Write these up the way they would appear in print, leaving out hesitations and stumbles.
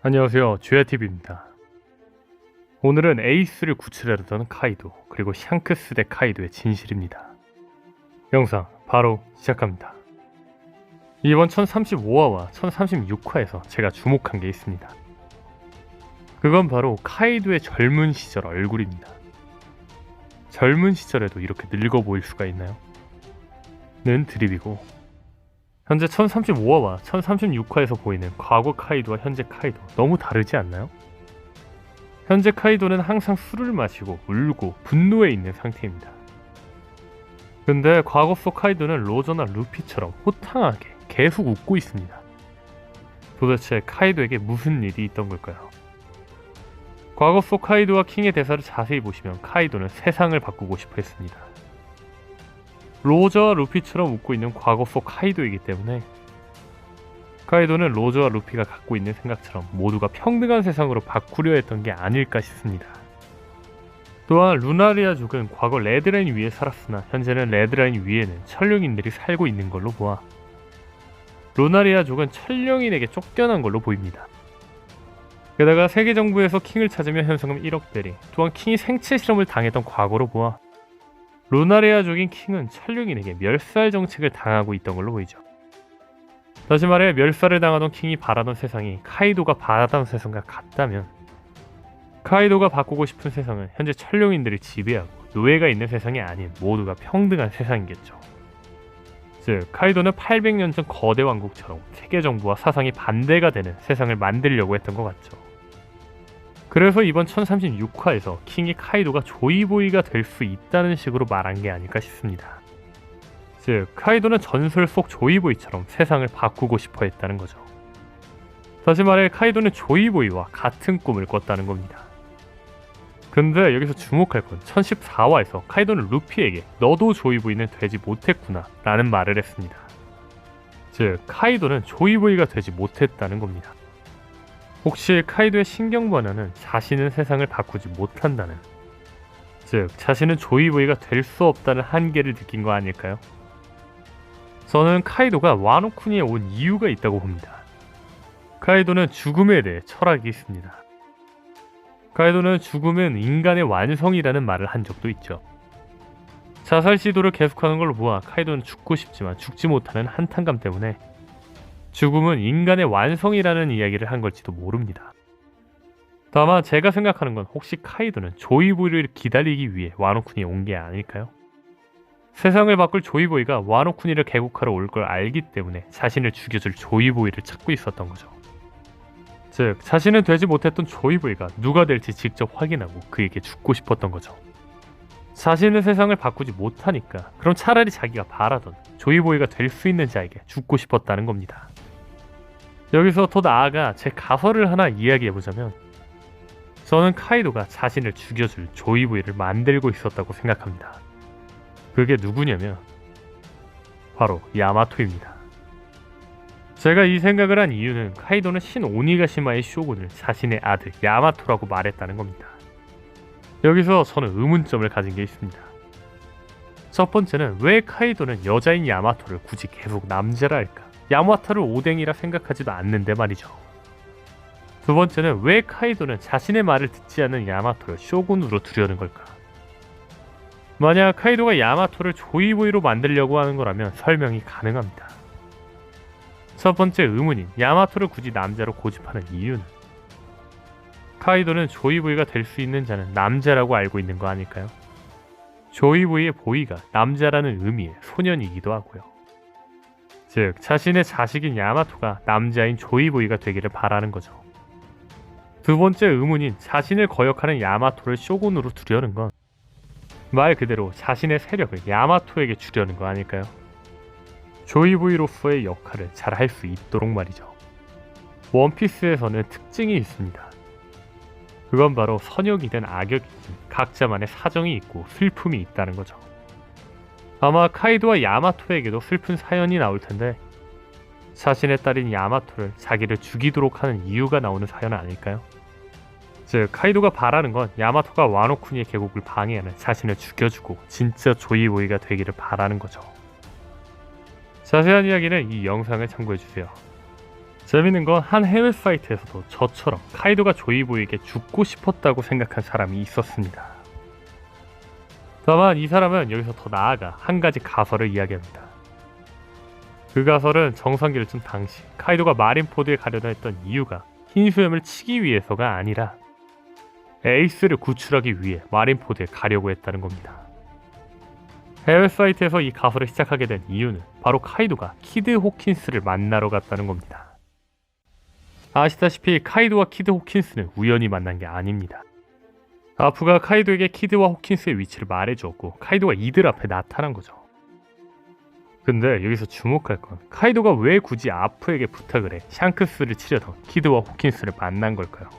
안녕하세요, 주야TV입니다. 오늘은 에이스를 구출하려던 카이도, 그리고 샹크스 대 카이도의 진실입니다. 영상 바로 시작합니다. 이번 1035화와 1036화에서 제가 주목한 게 있습니다. 그건 바로 카이도의 젊은 시절 얼굴입니다. 젊은 시절에도 이렇게 늙어 보일 수가 있나요? 는 드립이고, 현재 1035화와 1036화에서 보이는 과거 카이도와 현재 카이도 너무 다르지 않나요? 현재 카이도는 항상 술을 마시고 울고 분노해 있는 상태입니다. 근데 과거 속 카이도는 로저나 루피처럼 호탕하게 계속 웃고 있습니다. 도대체 카이도에게 무슨 일이 있던 걸까요? 과거 속 카이도와 킹의 대사를 자세히 보시면 카이도는 세상을 바꾸고 싶어 했습니다. 로저와 루피처럼 웃고 있는 과거 속 카이도이기 때문에 카이도는 로저와 루피가 갖고 있는 생각처럼 모두가 평등한 세상으로 바꾸려 했던 게 아닐까 싶습니다. 또한 루나리아족은 과거 레드라인 위에 살았으나 현재는 레드라인 위에는 천룡인들이 살고 있는 걸로 보아 루나리아족은 천룡인에게 쫓겨난 걸로 보입니다. 게다가 세계정부에서 킹을 찾으면 현상금 1억 베리, 또한 킹이 생체 실험을 당했던 과거로 보아 루나리아족인 킹은 천룡인에게 멸살 정책을 당하고 있던 걸로 보이죠. 다시 말해 멸살을 당하던 킹이 바라던 세상이 카이도가 바라던 세상과 같다면 카이도가 바꾸고 싶은 세상은 현재 천룡인들이 지배하고 노예가 있는 세상이 아닌 모두가 평등한 세상이겠죠. 즉 카이도는 800년 전 거대 왕국처럼 세계정부와 사상이 반대가 되는 세상을 만들려고 했던 것 같죠. 그래서 이번 1036화에서 킹이 카이도가 조이보이가 될 수 있다는 식으로 말한 게 아닐까 싶습니다. 즉 카이도는 전설 속 조이보이처럼 세상을 바꾸고 싶어 했다는 거죠. 다시 말해 카이도는 조이보이와 같은 꿈을 꿨다는 겁니다. 근데 여기서 주목할 건 1014화에서 카이도는 루피에게 너도 조이보이는 되지 못했구나 라는 말을 했습니다. 즉 카이도는 조이보이가 되지 못했다는 겁니다. 혹시 카이도의 신경 번화는 자신은 세상을 바꾸지 못한다는, 즉 자신은 조이보이가 될 수 없다는 한계를 느낀 거 아닐까요? 저는 카이도가 와노쿠니에 온 이유가 있다고 봅니다. 카이도는 죽음에 대해 철학이 있습니다. 카이도는 죽음은 인간의 완성이라는 말을 한 적도 있죠. 자살 시도를 계속하는 걸로 보아 카이도는 죽고 싶지만 죽지 못하는 한탄감 때문에 죽음은 인간의 완성이라는 이야기를 한 걸지도 모릅니다. 다만 제가 생각하는 건 혹시 카이도는 조이보이를 기다리기 위해 와노쿠니에 온 게 아닐까요? 세상을 바꿀 조이보이가 와노쿠니를 개국하러 올 걸 알기 때문에 자신을 죽여줄 조이보이를 찾고 있었던 거죠. 즉 자신은 되지 못했던 조이보이가 누가 될지 직접 확인하고 그에게 죽고 싶었던 거죠. 자신은 세상을 바꾸지 못하니까 그럼 차라리 자기가 바라던 조이보이가 될 수 있는 자에게 죽고 싶었다는 겁니다. 여기서 더 나아가 제 가설을 하나 이야기해보자면 저는 카이도가 자신을 죽여줄 조이보이를 만들고 있었다고 생각합니다. 그게 누구냐면 바로 야마토입니다. 제가 이 생각을 한 이유는 카이도는 신 오니가시마의 쇼군을 자신의 아들 야마토라고 말했다는 겁니다. 여기서 저는 의문점을 가진 게 있습니다. 첫 번째는 왜 카이도는 여자인 야마토를 굳이 계속 남자라 할까? 야마토를 오뎅이라 생각하지도 않는데 말이죠. 두 번째는 왜 카이도는 자신의 말을 듣지 않는 야마토를 쇼군으로 두려는 걸까? 만약 카이도가 야마토를 조이보이로 만들려고 하는 거라면 설명이 가능합니다. 첫 번째 의문인 야마토를 굳이 남자로 고집하는 이유는 카이도는 조이보이가 될 수 있는 자는 남자라고 알고 있는 거 아닐까요? 조이보이의 보이가 남자라는 의미의 소년이기도 하고요. 즉 자신의 자식인 야마토가 남자인 조이보이가 되기를 바라는 거죠. 두 번째 의문인 자신을 거역하는 야마토를 쇼군으로 두려는 건 말 그대로 자신의 세력을 야마토에게 주려는 거 아닐까요? 조이보이로서의 역할을 잘 할 수 있도록 말이죠. 원피스에서는 특징이 있습니다. 그건 바로 선역이든 악역이든 각자만의 사정이 있고 슬픔이 있다는 거죠. 아마 카이도와 야마토에게도 슬픈 사연이 나올 텐데 자신의 딸인 야마토를 자기를 죽이도록 하는 이유가 나오는 사연 아닐까요? 즉 카이도가 바라는 건 야마토가 와노쿠니의 개국을 방해하는 자신을 죽여주고 진짜 조이보이가 되기를 바라는 거죠. 자세한 이야기는 이 영상을 참고해주세요. 재밌는 건 한 해외 사이트에서도 저처럼 카이도가 조이보이에게 죽고 싶었다고 생각한 사람이 있었습니다. 다만 이 사람은 여기서 더 나아가 한 가지 가설을 이야기합니다. 그 가설은 정상기를쯤 당시 카이도가 마린포드에 가려다 했던 이유가 흰수염을 치기 위해서가 아니라 에이스를 구출하기 위해 마린포드에 가려고 했다는 겁니다. 해외 사이트에서 이 가설을 시작하게 된 이유는 바로 카이도가 키드 호킨스를 만나러 갔다는 겁니다. 아시다시피 카이도와 키드 호킨스는 우연히 만난 게 아닙니다. 아프가 카이도에게 키드와 호킨스의 위치를 말해주었고 카이도가 이들 앞에 나타난 거죠. 근데 여기서 주목할 건 카이도가 왜 굳이 아프에게 부탁을 해 샹크스를 치려던 키드와 호킨스를 만난 걸까요?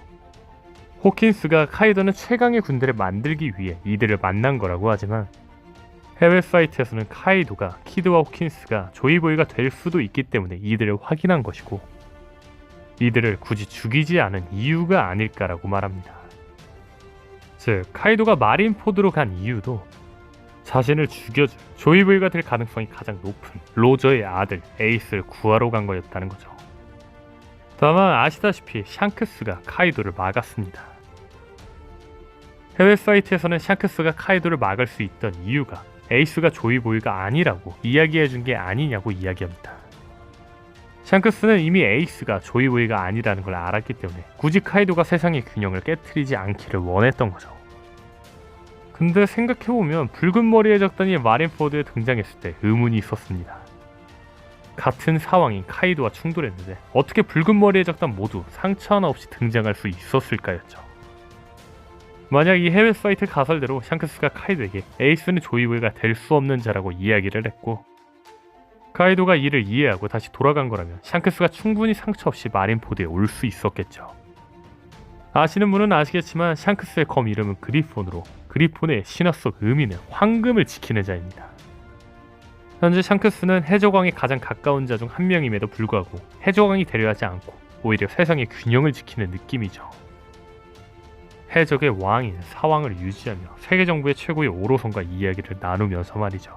호킨스가 카이도는 최강의 군대를 만들기 위해 이들을 만난 거라고 하지만 해외 사이트에서는 카이도가 키드와 호킨스가 조이보이가 될 수도 있기 때문에 이들을 확인한 것이고 이들을 굳이 죽이지 않은 이유가 아닐까라고 말합니다. 즉 카이도가 마린포드로 간 이유도 자신을 죽여줄 조이보이가 될 가능성이 가장 높은 로저의 아들 에이스를 구하러 간 거였다는 거죠. 다만 아시다시피 샹크스가 카이도를 막았습니다. 해외 사이트에서는 샹크스가 카이도를 막을 수 있던 이유가 에이스가 조이보이가 아니라고 이야기해준 게 아니냐고 이야기합니다. 샹크스는 이미 에이스가 조이보이가 아니라는 걸 알았기 때문에 굳이 카이도가 세상의 균형을 깨트리지 않기를 원했던 거죠. 근데 생각해보면 붉은 머리의 적단이 마린포드에 등장했을 때 의문이 있었습니다. 같은 상황인 카이도와 충돌했는데 어떻게 붉은 머리의 적단 모두 상처 하나 없이 등장할 수 있었을까였죠. 만약 이 해외 사이트 가설대로 샹크스가 카이도에게 에이스는 조이보이가 될 수 없는 자라고 이야기를 했고 카이도가 이를 이해하고 다시 돌아간 거라면 샹크스가 충분히 상처 없이 마린포드에 올 수 있었겠죠. 아시는 분은 아시겠지만 샹크스의 검 이름은 그리폰으로 그리폰의 신화 속 의미는 황금을 지키는 자입니다. 현재 샹크스는 해적왕에 가장 가까운 자 중 한 명임에도 불구하고 해적왕이 되려 하지 않고 오히려 세상의 균형을 지키는 느낌이죠. 해적의 왕인 사왕을 유지하며 세계정부의 최고의 오로선과 이야기를 나누면서 말이죠.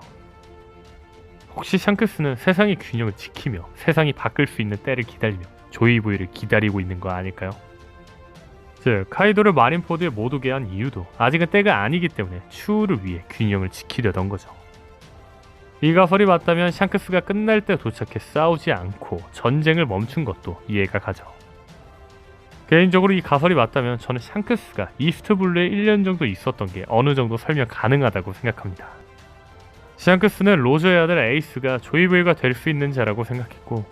혹시 샹크스는 세상의 균형을 지키며 세상이 바뀔 수 있는 때를 기다리며 조이보이를 기다리고 있는 거 아닐까요? 즉 카이도를 마린포드에 못 오게 한 이유도 아직은 때가 아니기 때문에 추후를 위해 균형을 지키려던 거죠. 이 가설이 맞다면 샹크스가 끝날 때 도착해 싸우지 않고 전쟁을 멈춘 것도 이해가 가죠. 개인적으로 이 가설이 맞다면 저는 샹크스가 이스트블루에 1년 정도 있었던 게 어느 정도 설명 가능하다고 생각합니다. 샹크스는 로저의 아들 에이스가 조이보이가 될 수 있는 자라고 생각했고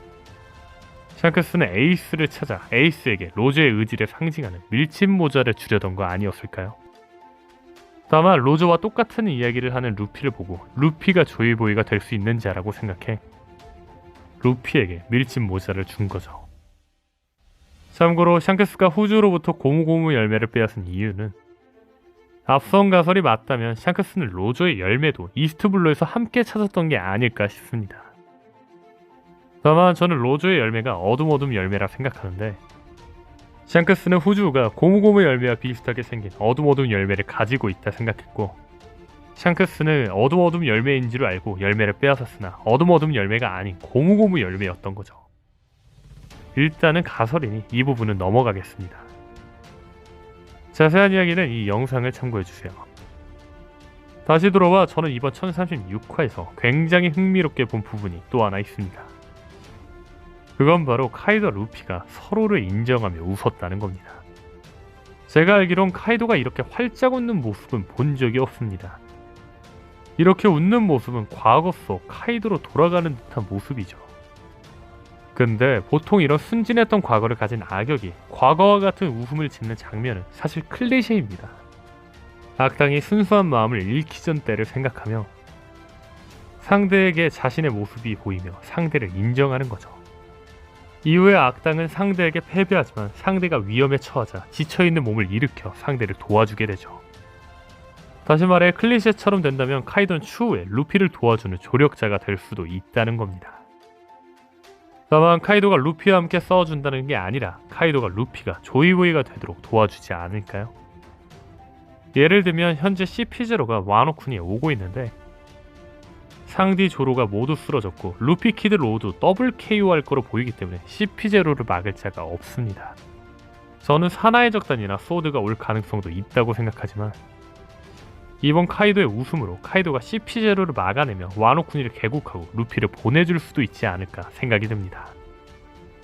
샹크스는 에이스를 찾아 에이스에게 로저의 의지를 상징하는 밀짚 모자를 주려던 거 아니었을까요? 다만 로저와 똑같은 이야기를 하는 루피를 보고 루피가 조이보이가 될 수 있는 자라고 생각해 루피에게 밀짚 모자를 준 거죠. 참고로 샹크스가 후주로부터 고무고무 열매를 빼앗은 이유는 앞선 가설이 맞다면 샹크스는 로저의 열매도 이스트블루에서 함께 찾았던 게 아닐까 싶습니다. 다만 저는 로저의 열매가 어둠 열매라 생각하는데 샹크스는 후주가 고무고무 열매와 비슷하게 생긴 어둠 열매를 가지고 있다 생각했고 샹크스는 어둠 열매인 줄 알고 열매를 빼앗았으나 어둠 열매가 아닌 고무고무 열매였던 거죠. 일단은 가설이니 이 부분은 넘어가겠습니다. 자세한 이야기는 이 영상을 참고해주세요. 다시 돌아와 저는 이번 1036화에서 굉장히 흥미롭게 본 부분이 또 하나 있습니다. 그건 바로 카이도와 루피가 서로를 인정하며 웃었다는 겁니다. 제가 알기론 카이도가 이렇게 활짝 웃는 모습은 본 적이 없습니다. 이렇게 웃는 모습은 과거 속 카이도로 돌아가는 듯한 모습이죠. 근데 보통 이런 순진했던 과거를 가진 악역이 과거와 같은 웃음을 짓는 장면은 사실 클리셰입니다. 악당이 순수한 마음을 잃기 전 때를 생각하며 상대에게 자신의 모습이 보이며 상대를 인정하는 거죠. 이후에 악당은 상대에게 패배하지만 상대가 위험에 처하자 지쳐있는 몸을 일으켜 상대를 도와주게 되죠. 다시 말해 클리셰처럼 된다면 카이도는 추후에 루피를 도와주는 조력자가 될 수도 있다는 겁니다. 다만 카이도가 루피와 함께 싸워준다는 게 아니라 카이도가 루피가 조이보이가 되도록 도와주지 않을까요? 예를 들면 현재 CP0가 와노쿠니에 오고 있는데 상디 조로가 모두 쓰러졌고 루피 키드 로우도 더블 KO할 거로 보이기 때문에 CP0를 막을 자가 없습니다. 저는 사나이 적단이나 소드가 올 가능성도 있다고 생각하지만 이번 카이도의 웃음으로 카이도가 CP0를 막아내며 와노쿠니를 개국하고 루피를 보내줄 수도 있지 않을까 생각이 듭니다.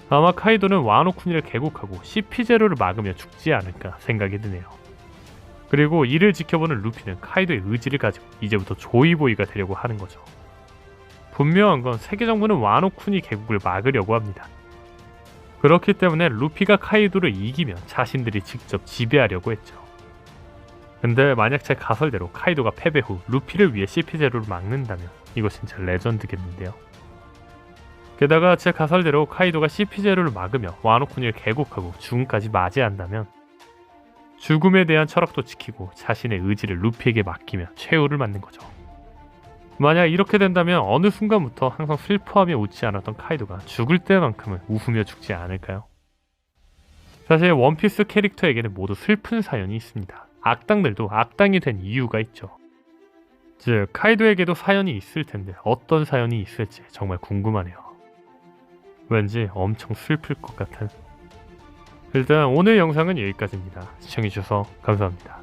아마 카이도는 와노쿠니를 개국하고 CP0를 막으며 죽지 않을까 생각이 드네요. 그리고 이를 지켜보는 루피는 카이도의 의지를 가지고 이제부터 조이보이가 되려고 하는 거죠. 분명한 건 세계정부는 와노쿠니 개국을 막으려고 합니다. 그렇기 때문에 루피가 카이도를 이기면 자신들이 직접 지배하려고 했죠. 근데 만약 제 가설대로 카이도가 패배 후 루피를 위해 CP0를 막는다면 이거 진짜 레전드겠는데요. 게다가 제 가설대로 카이도가 CP0를 막으며 와노쿠니를 개국하고 죽음까지 맞이한다면 죽음에 대한 철학도 지키고 자신의 의지를 루피에게 맡기며 최후를 맞는 거죠. 만약 이렇게 된다면 어느 순간부터 항상 슬퍼하며 웃지 않았던 카이도가 죽을 때만큼은 웃으며 죽지 않을까요? 사실 원피스 캐릭터에게는 모두 슬픈 사연이 있습니다. 악당들도 악당이 된 이유가 있죠. 즉 카이도에게도 사연이 있을 텐데 어떤 사연이 있을지 정말 궁금하네요. 왠지 엄청 슬플 것 같은. 일단 오늘 영상은 여기까지입니다. 시청해주셔서 감사합니다.